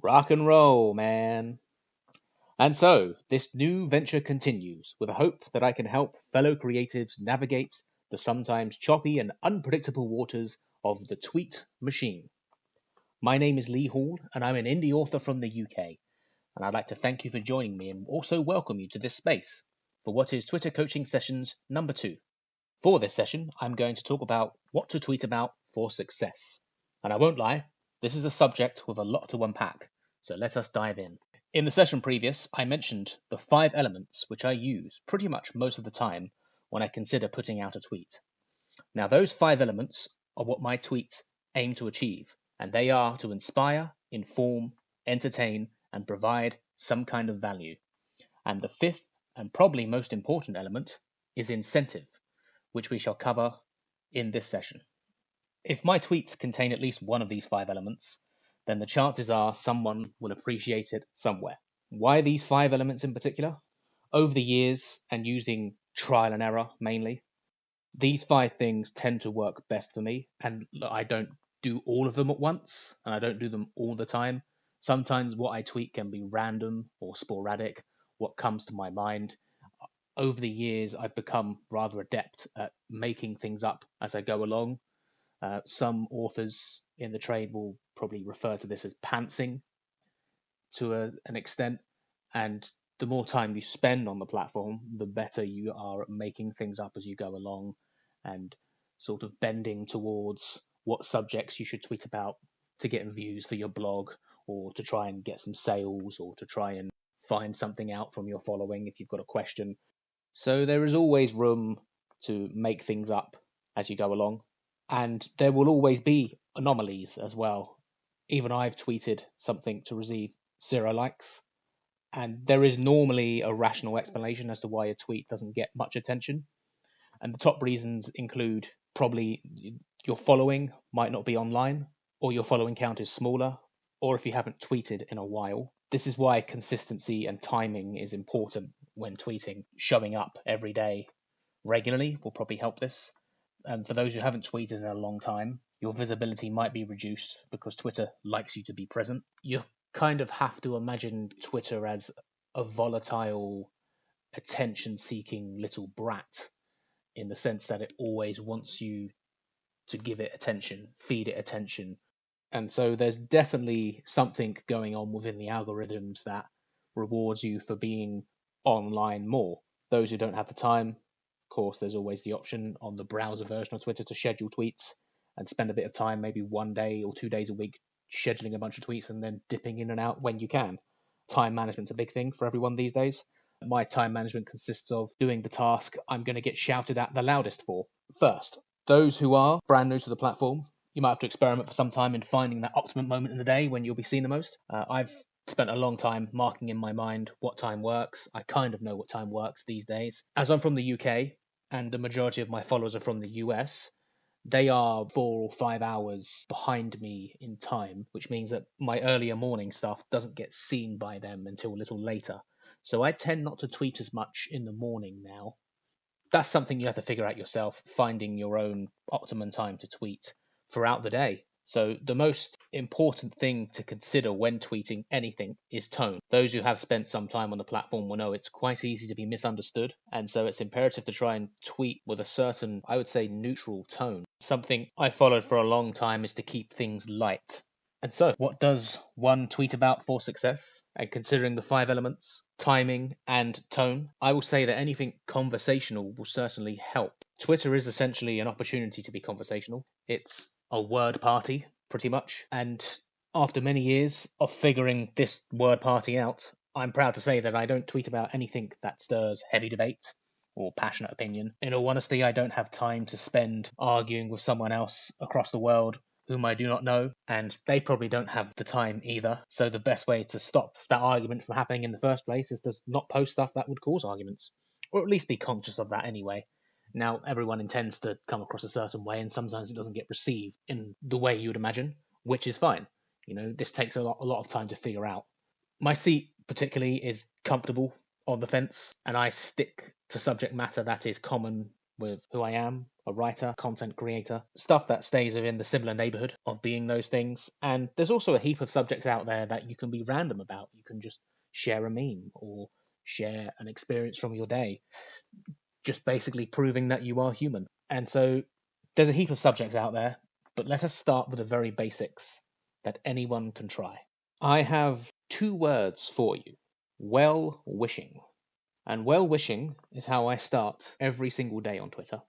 Rock and roll, man. And so, this new venture continues with a hope that I can help fellow creatives navigate the sometimes choppy and unpredictable waters of the tweet machine. My name is Lee Hall, and I'm an indie author from the UK. And I'd like to thank you for joining me and also welcome you to this space for what is Twitter Coaching Sessions number 2. For this session, I'm going to talk about what to tweet about for success. And I won't lie, this is a subject with a lot to unpack, so let us dive in. In the session previous, I mentioned the 5 elements which I use pretty much most of the time when I consider putting out a tweet. Now, those 5 elements are what my tweets aim to achieve, and they are to inspire, inform, entertain, and provide some kind of value. And the 5th, and probably most important element, is incentive, which we shall cover in this session. If my tweets contain at least one of these 5 elements, then the chances are someone will appreciate it somewhere. Why these 5 elements in particular? Over the years, and using trial and error mainly, these 5 things tend to work best for me, and I don't do all of them at once, and I don't do them all the time. Sometimes what I tweet can be random or sporadic, what comes to my mind. Over the years, I've become rather adept at making things up as I go along. Some authors in the trade will probably refer to this as pantsing to an extent, and the more time you spend on the platform, the better you are at making things up as you go along and sort of bending towards what subjects you should tweet about to get views for your blog, or to try and get some sales, or to try and find something out from your following if you've got a question. So there is always room to make things up as you go along. And there will always be anomalies as well. Even I've tweeted something to receive 0 likes. And there is normally a rational explanation as to why a tweet doesn't get much attention. And the top reasons include probably your following might not be online, or your following count is smaller, or if you haven't tweeted in a while. This is why consistency and timing is important when tweeting. Showing up every day regularly will probably help this. And for those who haven't tweeted in a long time, your visibility might be reduced because Twitter likes you to be present. You kind of have to imagine Twitter as a volatile, attention-seeking little brat, in the sense that it always wants you to give it attention, feed it attention. And so there's definitely something going on within the algorithms that rewards you for being online more. Those who don't have the time, of course, there's always the option on the browser version of Twitter to schedule tweets and spend a bit of time, maybe 1 day or 2 days a week, scheduling a bunch of tweets and then dipping in and out when you can. Time management's a big thing for everyone these days. My time management consists of doing the task I'm going to get shouted at the loudest for first. Those who are brand new to the platform, you might have to experiment for some time in finding that optimum moment in the day when you'll be seen the most. I've spent a long time marking in my mind what time works. I kind of know what time works these days. As I'm from the UK, and the majority of my followers are from the US, they are 4 or 5 hours behind me in time, which means that my earlier morning stuff doesn't get seen by them until a little later. So I tend not to tweet as much in the morning now. That's something you have to figure out yourself, finding your own optimum time to tweet throughout the day. So the most important thing to consider when tweeting anything is tone. Those who have spent some time on the platform will know it's quite easy to be misunderstood, and so it's imperative to try and tweet with a certain, I would say, neutral tone. Something I followed for a long time is to keep things light. And so, what does one tweet about for success? And considering the 5 elements, timing and tone, I will say that anything conversational will certainly help. Twitter is essentially an opportunity to be conversational. It's a word party, pretty much. And after many years of figuring this word party out, I'm proud to say that I don't tweet about anything that stirs heavy debate or passionate opinion. In all honesty, I don't have time to spend arguing with someone else across the world whom I do not know, and they probably don't have the time either. So the best way to stop that argument from happening in the first place is to not post stuff that would cause arguments, or at least be conscious of that anyway. Now, everyone intends to come across a certain way, and sometimes it doesn't get received in the way you would imagine, which is fine. This takes a lot of time to figure out. My seat, particularly, is comfortable on the fence, and I stick to subject matter that is common with who I am, a writer, content creator, stuff that stays within the similar neighborhood of being those things. And there's also a heap of subjects out there that you can be random about. You can just share a meme or share an experience from your day, just basically proving that you are human. And so there's a heap of subjects out there, but let us start with the very basics that anyone can try. I have 2 words for you: well wishing. And well wishing is how I start every single day on Twitter.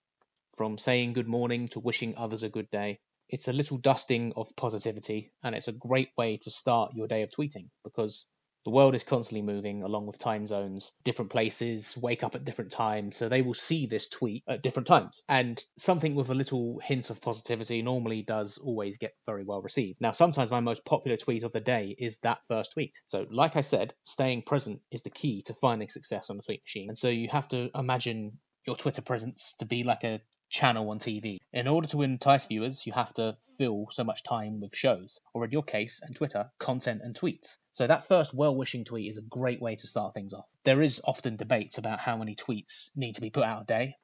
From saying good morning to wishing others a good day. It's a little dusting of positivity, and it's a great way to start your day of tweeting, because the world is constantly moving along with time zones. Different places wake up at different times, so they will see this tweet at different times. And something with a little hint of positivity normally does always get very well received. Now, sometimes my most popular tweet of the day is that first tweet. So, like I said, staying present is the key to finding success on the tweet machine. And so you have to imagine your Twitter presence to be like a channel on TV. In order to entice viewers, you have to fill so much time with shows, or in your case, and Twitter, content and tweets. So that first well-wishing tweet is a great way to start things off. There is often debate about how many tweets need to be put out a day.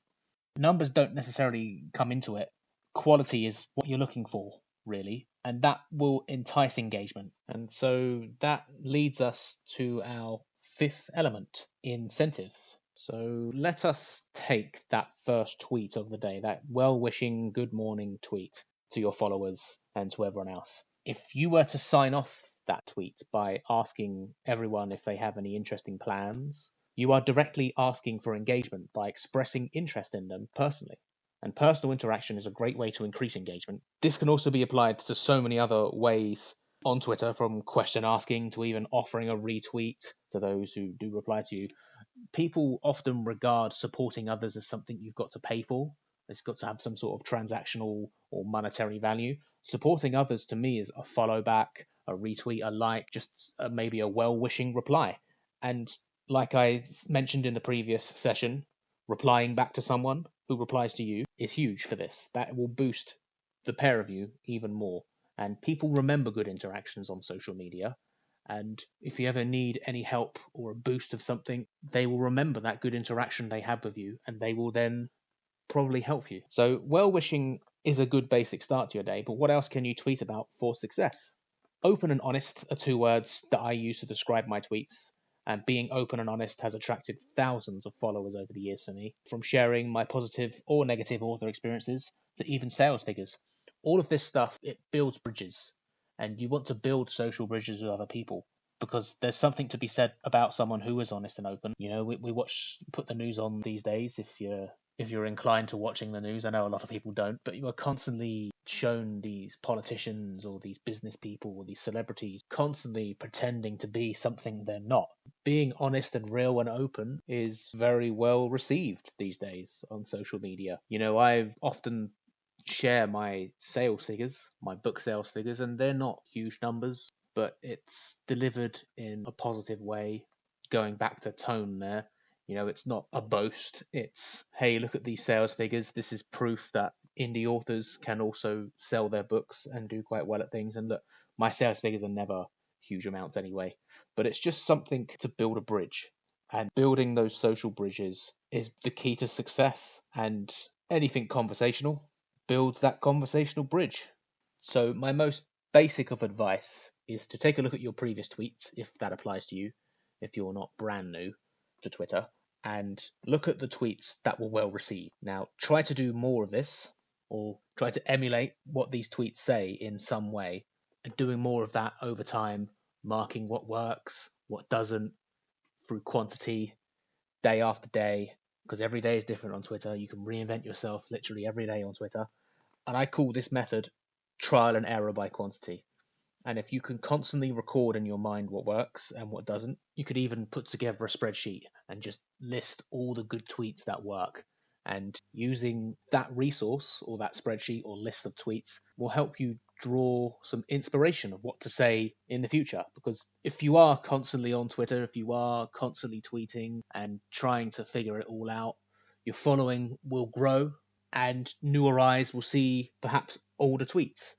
Numbers don't necessarily come into it. Quality is what you're looking for, really, and that will entice engagement. And so that leads us to our 5th element: incentive. So let us take that first tweet of the day, that well-wishing good morning tweet to your followers and to everyone else. If you were to sign off that tweet by asking everyone if they have any interesting plans, you are directly asking for engagement by expressing interest in them personally. And personal interaction is a great way to increase engagement. This can also be applied to so many other ways on Twitter, from question asking to even offering a retweet to those who do reply to you. People often regard supporting others as something you've got to pay for. It's got to have some sort of transactional or monetary value. Supporting others to me is a follow back, a retweet, a like, just maybe a well-wishing reply. And like I mentioned in the previous session, replying back to someone who replies to you is huge for this. That will boost the pair of you even more. And people remember good interactions on social media. And if you ever need any help or a boost of something, they will remember that good interaction they had with you, and they will then probably help you. So well-wishing is a good basic start to your day, but what else can you tweet about for success? Open and honest are 2 words that I use to describe my tweets, and being open and honest has attracted thousands of followers over the years for me, from sharing my positive or negative author experiences to even sales figures. All of this stuff, it builds bridges. And you want to build social bridges with other people, because there's something to be said about someone who is honest and open. You know, we put the news on these days if you're inclined to watching the news. I know a lot of people don't, but you are constantly shown these politicians or these business people or these celebrities constantly pretending to be something they're not. Being honest and real and open is very well received these days on social media. You know, I've often share my sales figures, my book sales figures, and they're not huge numbers, but it's delivered in a positive way. Going back to tone there, you know, it's not a boast. It's, hey, look at these sales figures. This is proof that indie authors can also sell their books and do quite well at things. And look, my sales figures are never huge amounts anyway, but it's just something to build a bridge. And building those social bridges is the key to success. And anything conversational builds that conversational bridge. So my most basic of advice is to take a look at your previous tweets, if that applies to you, if you're not brand new to Twitter, and look at the tweets that were well received. Now, try to do more of this, or try to emulate what these tweets say in some way, and doing more of that over time, marking what works, what doesn't, through quantity, day after day, because every day is different on Twitter. You can reinvent yourself literally every day on Twitter. And I call this method trial and error by quantity. And if you can constantly record in your mind what works and what doesn't, you could even put together a spreadsheet and just list all the good tweets that work. And using that resource or that spreadsheet or list of tweets will help you draw some inspiration of what to say in the future. Because if you are constantly on Twitter, if you are constantly tweeting and trying to figure it all out, your following will grow and newer eyes will see perhaps older tweets.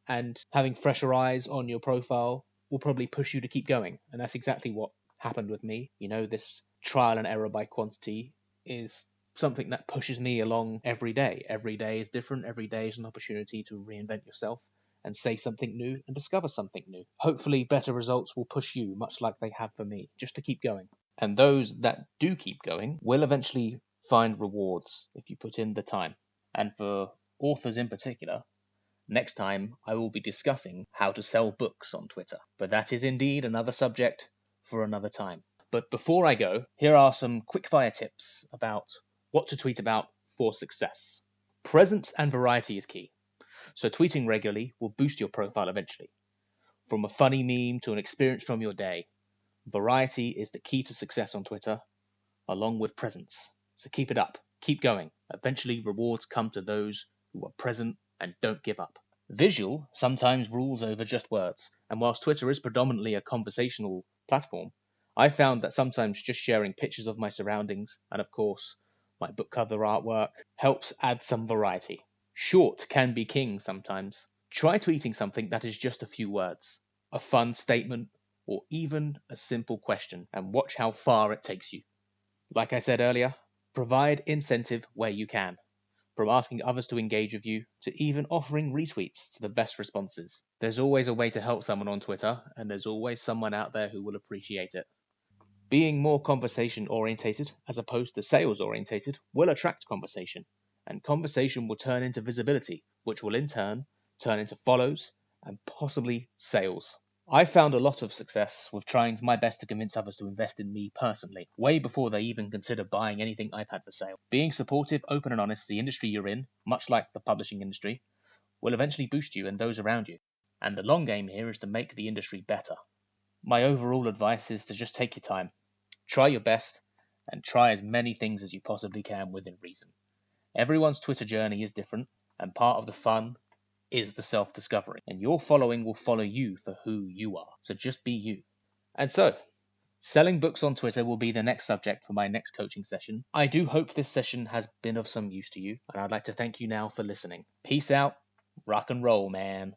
And having fresher eyes on your profile will probably push you to keep going. And that's exactly what happened with me. You know, this trial and error by quantity is something that pushes me along every day. Every day is different. Every day is an opportunity to reinvent yourself and say something new and discover something new. Hopefully better results will push you, much like they have for me, just to keep going. And those that do keep going will eventually find rewards if you put in the time. And for authors in particular, next time I will be discussing how to sell books on Twitter. But that is indeed another subject for another time. But before I go, here are some quickfire tips about what to tweet about for success. Presence and variety is key. So tweeting regularly will boost your profile eventually. From a funny meme to an experience from your day, variety is the key to success on Twitter, along with presence. So keep it up, keep going. Eventually rewards come to those who are present and don't give up. Visual sometimes rules over just words, and whilst Twitter is predominantly a conversational platform, I found that sometimes just sharing pictures of my surroundings, and of course, my book cover artwork, helps add some variety. Short can be king sometimes. Try tweeting something that is just a few words, a fun statement, or even a simple question, and watch how far it takes you. Like I said earlier, provide incentive where you can, from asking others to engage with you to even offering retweets to the best responses. There's always a way to help someone on Twitter, and there's always someone out there who will appreciate it. Being more conversation orientated as opposed to sales orientated will attract conversation, and conversation will turn into visibility, which will in turn into follows and possibly sales. I found a lot of success with trying my best to convince others to invest in me personally, way before they even consider buying anything I've had for sale. Being supportive, open and honest to the industry you're in, much like the publishing industry, will eventually boost you and those around you. And the long game here is to make the industry better. My overall advice is to just take your time, try your best, and try as many things as you possibly can within reason. Everyone's Twitter journey is different, and part of the fun is the self-discovery, and your following will follow you for who you are. So just be you. And so, selling books on Twitter will be the next subject for my next coaching session. I do hope this session has been of some use to you, and I'd like to thank you now for listening. Peace out, rock and roll, man.